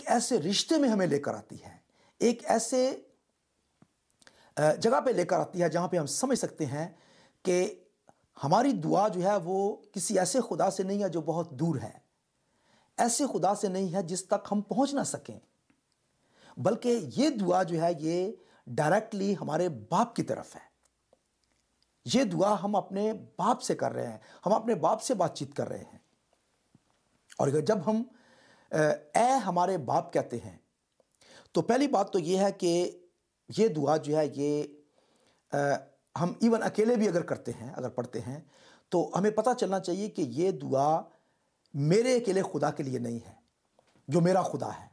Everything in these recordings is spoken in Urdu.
ایسے رشتے میں ہمیں لے کر آتی ہے، ایک ایسے جگہ پہ لے کر آتی ہے جہاں پہ ہم سمجھ سکتے ہیں کہ ہماری دعا جو ہے وہ کسی ایسے خدا سے نہیں ہے جو بہت دور ہے، ایسے خدا سے نہیں ہے جس تک ہم پہنچ نہ سکیں، بلکہ یہ دعا جو ہے یہ ڈائریکٹلی ہمارے باپ کی طرف ہے۔ یہ دعا ہم اپنے باپ سے کر رہے ہیں، ہم اپنے باپ سے بات چیت کر رہے ہیں۔ اور جب ہم اے ہمارے باپ کہتے ہیں تو پہلی بات تو یہ ہے کہ یہ دعا جو ہے یہ ہم ایون اکیلے بھی اگر کرتے ہیں، اگر پڑھتے ہیں تو ہمیں پتہ چلنا چاہیے کہ یہ دعا میرے اکیلے خدا کے لیے نہیں ہے جو میرا خدا ہے،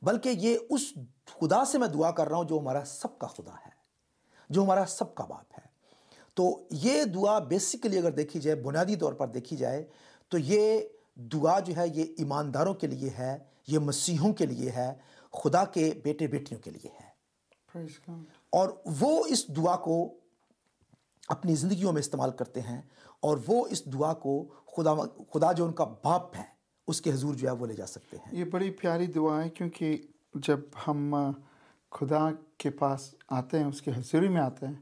بلکہ یہ اس خدا سے میں دعا کر رہا ہوں جو ہمارا سب کا خدا ہے، جو ہمارا سب کا باپ ہے۔ تو یہ دعا بیسیکلی اگر دیکھی جائے، بنیادی طور پر دیکھی جائے تو یہ دعا جو ہے یہ ایمانداروں کے لیے ہے، یہ مسیحوں کے لیے ہے، خدا کے بیٹے بیٹیوں کے لیے ہے۔ اور وہ اس دعا کو اپنی زندگیوں میں استعمال کرتے ہیں، اور وہ اس دعا کو خدا جو ان کا باپ ہے اس کے حضور جو ہے وہ لے جا سکتے ہیں۔ یہ بڑی پیاری دعا ہے، کیونکہ جب ہم خدا کے پاس آتے ہیں، اس کی حضوری میں آتے ہیں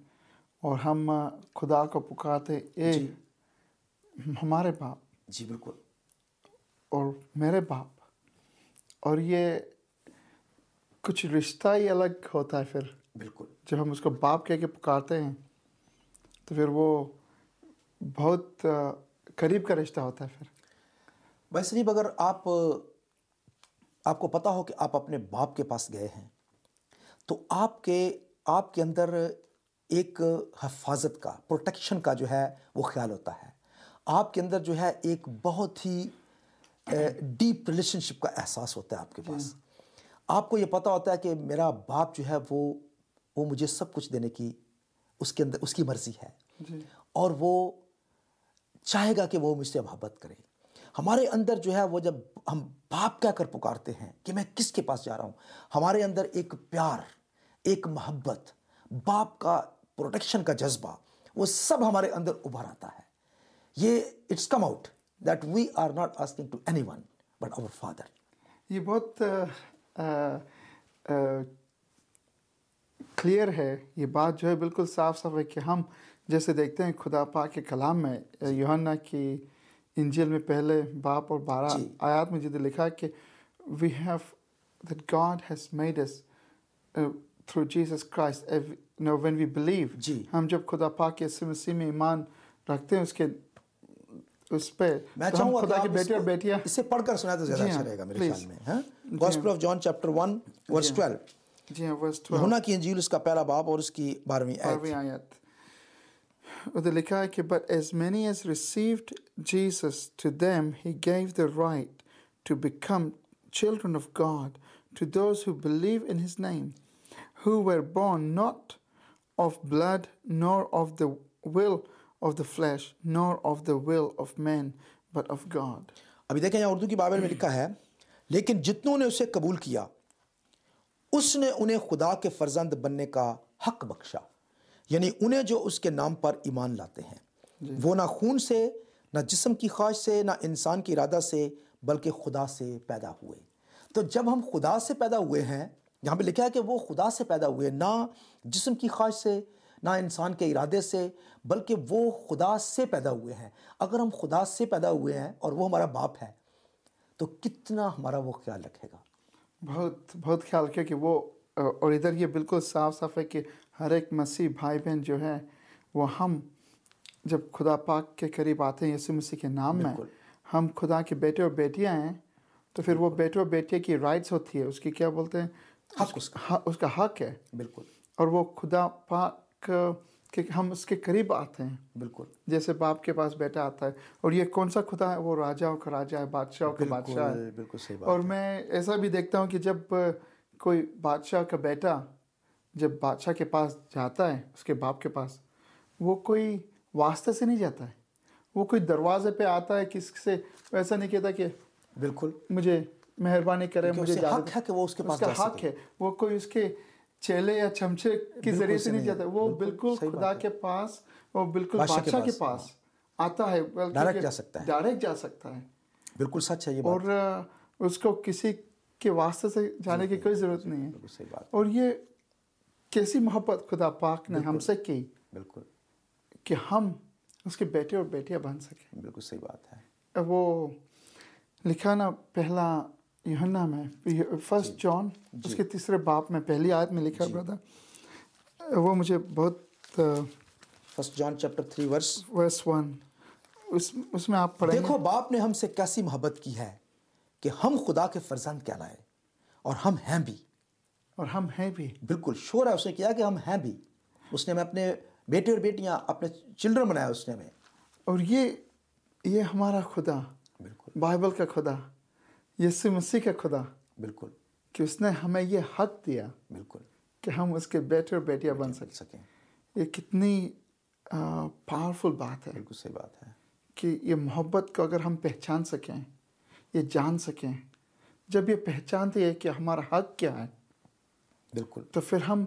اور ہم خدا کو پکارتے اے جی ہمارے باپ، جی بالکل، اور میرے باپ، اور یہ کچھ رشتہ ہی الگ ہوتا ہے پھر بالکل جب ہم اس کو باپ کہہ کے پکارتے ہیں، تو پھر وہ بہت قریب کا رشتہ ہوتا ہے۔ پھر بھائی صریف، اگر آپ کو پتہ ہو کہ آپ اپنے باپ کے پاس گئے ہیں تو آپ کے اندر ایک حفاظت کا، پروٹیکشن کا جو ہے وہ خیال ہوتا ہے، آپ کے اندر جو ہے ایک بہت ہی ڈیپ ریلیشن شپ کا احساس ہوتا ہے آپ کے پاس۔ آپ کو یہ پتہ ہوتا ہے کہ میرا باپ جو ہے وہ مجھے سب کچھ دینے کی اس کے اندر اس کی مرضی ہے، اور وہ چاہے گا کہ وہ مجھ سے محبت کرے۔ ہمارے اندر جو ہے وہ جب ہم باپ کہہ کر پکارتے ہیں کہ میں کس کے پاس جا رہا ہوں، ہمارے اندر ایک پیار، ایک محبت، باپ کا پروٹیکشن کا جذبہ، وہ سب ہمارے اندر ابھر آتا ہے۔ یہ it's come out that we are not asking to anyone but our father. یہ بہت کلیئر ہے، یہ بات جو ہے بالکل صاف صاف ہے کہ ہم جیسے دیکھتے ہیں خدا پاک کے کلام میں، یوحنا کی انجیل میں پہلے باب اور 12 آیات میں جدھر لکھا ہے کہ we have that God has made us through Jesus Christ, when we believe، ہم جب خدا پاک کے یسوع مسیح میں ایمان رکھتے ہیں اس پہ، میں تو چاہوں ہم گا خدا کے بیٹے اور بیٹیاں۔ اسے پڑھ کر سنا تو زیادہ اچھا رہے گا میرے خیال میں۔ گاسپل آف جان چیپٹر 1 ورس 12، جی ہاں، ورس 12، یوحنا کی انجیل اس کا پہلا باب اور اس کی 12ویں آیت۔ ادھر لکھا ہے کہ but as many as received Jesus, to them he gave the right to become children of God, to those who believe in his name, who were born not of blood, nor of the will of the flesh, nor of the will of man, but of God۔ ابھی دیکھیں یہاں اردو کی بائبل میں لکھا ہے، لیکن جتنوں نے اسے قبول کیا اس نے انہیں خدا کے فرزند بننے کا حق بخشا، یعنی انہیں جو اس کے نام پر ایمان لاتے ہیں، وہ نہ خون سے، نہ جسم کی خواہش سے، نہ انسان کی ارادہ سے، بلکہ خدا سے پیدا ہوئے۔ تو جب ہم خدا سے پیدا ہوئے ہیں، یہاں پہ لکھا ہے کہ وہ خدا سے پیدا ہوئے، نہ جسم کی خواہش سے، نہ انسان کے ارادے سے، بلکہ وہ خدا سے پیدا ہوئے ہیں۔ اگر ہم خدا سے پیدا ہوئے ہیں اور وہ ہمارا باپ ہے تو کتنا ہمارا وہ خیال رکھے گا۔ بہت بہت خیال کیا کہ وہ، اور ادھر یہ بالکل صاف صاف ہے کہ ہر ایک مسیح بھائی بہن جو ہے وہ ہم جب خدا پاک کے قریب آتے ہیں یسوع مسیح کے نام میں، ہم خدا کے بیٹے اور بیٹیاں ہیں، تو پھر وہ بیٹے اور بیٹیاں کی رائٹس ہوتی ہے، اس کی کیا بولتے ہیں، حق، اس کا حق ہے، بالکل، اور وہ خدا پاک کہ ہم اس کے قریب آتے ہیں، بالکل جیسے باپ کے پاس بیٹا آتا ہے۔ اور یہ کون سا خدا ہے؟ وہ راجاؤں کا راجا ہے، بادشاہوں کا بادشاہ ہے۔ بالکل صحیح بات۔ اور میں ایسا بھی دیکھتا ہوں کہ جب کوئی بادشاہ کا بیٹا جب بادشاہ کے پاس جاتا ہے، اس کے باپ کے پاس، وہ کوئی واسطے سے نہیں جاتا ہے، وہ کوئی دروازے پہ آتا ہے کسی سے، ایسا نہیں کہتا کہ بالکل مجھے مہربانی کرے، مجھے حق ہے کہ وہ اس کے پاس جا سکے، اس کا حق ہے، وہ کوئی اس کے چیلے یا چمچے کے ذریعے سے نہیں جاتا، وہ بالکل خدا کے پاس، وہ بالکل بادشاہ کے پاس آتا ہے، ڈائریکٹ جا سکتا ہے۔ بالکل سچ ہے یہ بات۔ اور اس کو کسی کے واسطے سے جانے کی کوئی ضرورت نہیں ہے. بالکل صحیح بات. اور یہ کیسی محبت خدا پاک نے ہم سے کی بالکل کہ ہم اس کے بیٹے اور بیٹیاں بن سکیں. بالکل صحیح بات ہے. وہ لکھا نا پہلا یوحنا میں 1 جان اس کے 3 باب میں پہلی آیت میں لکھا برادر, وہ مجھے بہت 1 جان چیپٹر 3 ورس 1 اس میں آپ پڑھیں. دیکھو باپ نے ہم سے کیسی محبت کی ہے کہ ہم خدا کے فرزند کہلائے, اور ہم ہیں بھی. اور ہم ہیں بھی. بالکل شور ہے اس نے کیا کہ ہم ہیں بھی. اس نے ہمیں اپنے بیٹے اور بیٹیاں اپنے چلڈرن بنایا اس نے ہمیں. اور یہ ہمارا خدا, بالکل بائبل کا خدا, یسوع مسیح کا خدا, بالکل کہ اس نے ہمیں یہ حق دیا بالکل کہ ہم اس کے بیٹے اور بیٹیاں بن سکیں. یہ کتنی پاورفل بات ہے. بالکل صحیح بات ہے کہ یہ محبت کو اگر ہم پہچان سکیں, یہ جان سکیں, جب یہ پہچانتے ہیں کہ ہمارا حق کیا ہے, بالکل تو پھر ہم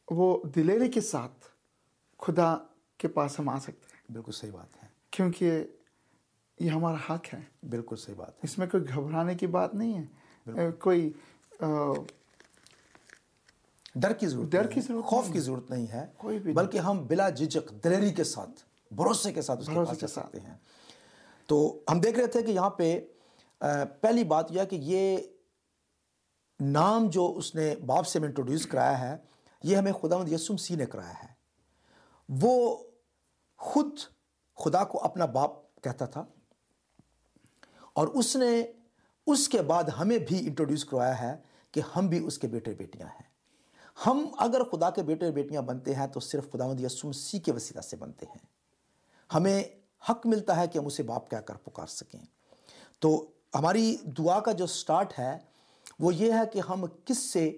وہ دلیری کے ساتھ خدا کے پاس ہم آ سکتے ہیں. بالکل صحیح بات ہے. کیونکہ یہ ہمارا حق ہے. بالکل صحیح بات ہے. اس میں کوئی گھبرانے کی بات نہیں ہے, کوئی ڈر کی ضرورت خوف کی ضرورت نہیں ہے, کوئی بھی, بلکہ ہم بلا جھجک دلیری کے ساتھ بھروسے کے ساتھ اس کے پاس جا سکتے ہیں. تو ہم دیکھ رہے تھے کہ یہاں پہ پہلی بات یہ ہے کہ یہ نام جو اس نے باپ سے ہمیں انٹروڈیوس کرایا ہے, یہ ہمیں خداوند یسوع مسیح نے کرایا ہے. وہ خود خدا کو اپنا باپ کہتا تھا, اور اس نے اس کے بعد ہمیں بھی انٹروڈیوس کروایا ہے کہ ہم بھی اس کے بیٹے بیٹیاں ہیں. ہم اگر خدا کے بیٹے بیٹیاں بنتے ہیں تو صرف خداوند یسوع مسیح کے وسیلہ سے بنتے ہیں. ہمیں حق ملتا ہے کہ ہم اسے باپ کہہ کر پکار سکیں. تو ہماری دعا کا جو سٹارٹ ہے وہ یہ ہے کہ ہم کس سے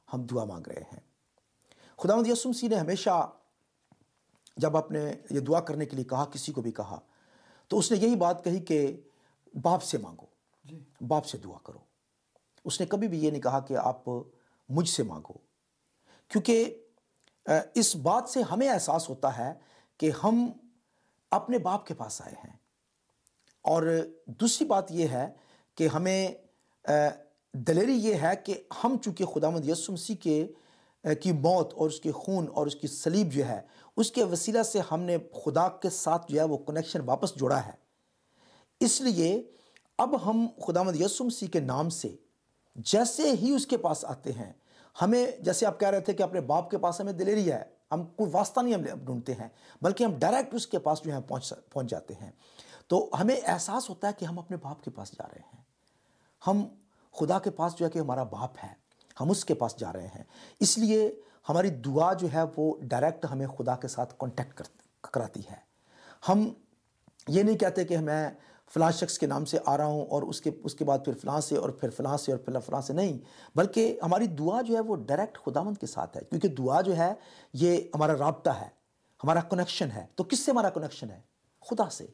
ہم دعا مانگ رہے ہیں. خداوند یسوع مسیح نے ہمیشہ جب آپ نے یہ دعا کرنے کے لیے کہا, کسی کو بھی کہا, تو اس نے یہی بات کہی کہ باپ سے مانگو, باپ سے دعا کرو. اس نے کبھی بھی یہ نہیں کہا کہ آپ مجھ سے مانگو, کیونکہ اس بات سے ہمیں احساس ہوتا ہے کہ ہم اپنے باپ کے پاس آئے ہیں. اور دوسری بات یہ ہے کہ ہمیں دلیری یہ ہے کہ ہم چونکہ خداوند یسوع مسیح کی موت اور اس کے خون اور اس کی صلیب جو ہے, اس کے وسیلہ سے ہم نے خدا کے ساتھ جو ہے وہ کنیکشن واپس جوڑا ہے. اس لیے اب ہم خداوند یسوع مسیح کے نام سے جیسے ہی اس کے پاس آتے ہیں, ہمیں جیسے آپ کہہ رہے تھے کہ اپنے باپ کے پاس ہمیں دلیری ہے, ہم کوئی واسطہ نہیں ہم ڈھونڈتے ہیں, بلکہ ہم ڈائریکٹ اس کے پاس جو ہے پہنچ جاتے ہیں. تو ہمیں احساس ہوتا ہے کہ ہم اپنے باپ کے پاس جا رہے ہیں. ہم خدا کے پاس جو ہے کہ ہمارا باپ ہے, ہم اس کے پاس جا رہے ہیں. اس لیے ہماری دعا جو ہے وہ ڈائریکٹ ہمیں خدا کے ساتھ کانٹیکٹ کراتی ہے. ہم یہ نہیں کہتے کہ میں فلاں شخص کے نام سے آ رہا ہوں اور اس کے بعد پھر فلاں سے اور پھر فلاں سے اور پھر فلاں سے, نہیں, بلکہ ہماری دعا جو ہے وہ ڈائریکٹ خداوند کے ساتھ ہے. کیونکہ دعا جو ہے یہ ہمارا رابطہ ہے, ہمارا کنیکشن ہے. تو کس سے ہمارا کنیکشن ہے؟ خدا سے.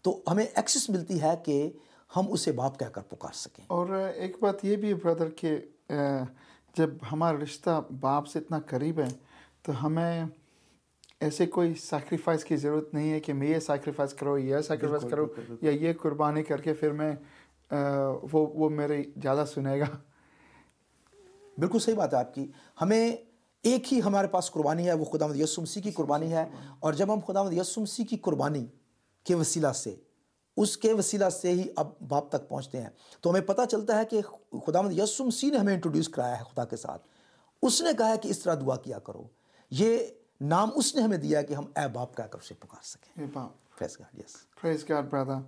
تو ہمیں ایکسس ملتی ہے کہ ہم اسے باپ کہہ کر پکار سکیں. اور ایک بات یہ بھی برادر کہ جب ہمارا رشتہ باپ سے اتنا قریب ہے تو ہمیں ایسے کوئی سیکریفائس کی ضرورت نہیں ہے کہ میں یہ سیکریفائس کرو, یہ سیکریفائس کرو, یا یہ قربانی کر کے پھر میں وہ میری زیادہ سنے گا. بالکل صحیح بات ہے آپ کی. ہمیں ایک ہی ہمارے پاس قربانی ہے, وہ خداوند یسوع مسیح کی قربانی ہے. اور جب ہم خداوند یسوع مسیح کی قربانی کے وسیلہ سے, اس کے وسیلہ سے ہی اب باپ تک پہنچتے ہیں, تو ہمیں پتہ چلتا ہے کہ خداوند یسوع مسیح نے ہمیں انٹروڈیوس کرایا ہے خدا کے ساتھ. اس نے کہا ہے کہ اس طرح دعا کیا کرو. یہ نام اس نے ہمیں دیا ہے کہ ہم اے باپ کہہ کر اسے پکار سکیں. پریز گاڈ برادر,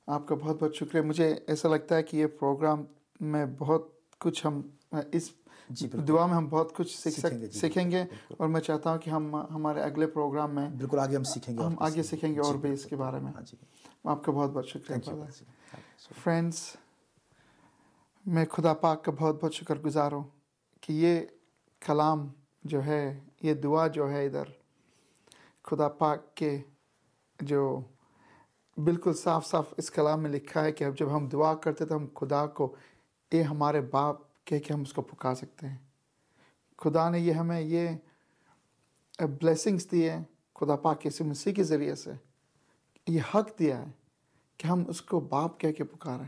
آپ کا بہت بہت شکریہ. مجھے ایسا لگتا ہے کہ یہ پروگرام میں بہت کچھ ہم اس دعا میں ہم بہت کچھ سیکھیں گے, اور میں چاہتا ہوں کہ ہم ہمارے اگلے پروگرام میں بالکل آگے ہم سیکھیں گے اور بھی اس کے بارے میں. آپ کا بہت بہت شکریہ. فرینڈس, میں خدا پاک کا بہت بہت شکر گزار ہوں کہ یہ کلام جو ہے, یہ دعا جو ہے ادھر خدا پاک کے جو بالکل صاف صاف اس کلام میں لکھا ہے کہ اب جب ہم دعا کرتے تو ہم خدا کو اے ہمارے باپ کہہ کے ہم اس کو پکار سکتے ہیں. خدا نے یہ ہمیں یہ بلیسنگز دی ہیں خدا پاک یسوع مسیح کے ذریعے سے, یہ حق دیا ہے کہ ہم اس کو باپ کہہ کے پکاریں.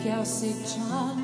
Kelsey John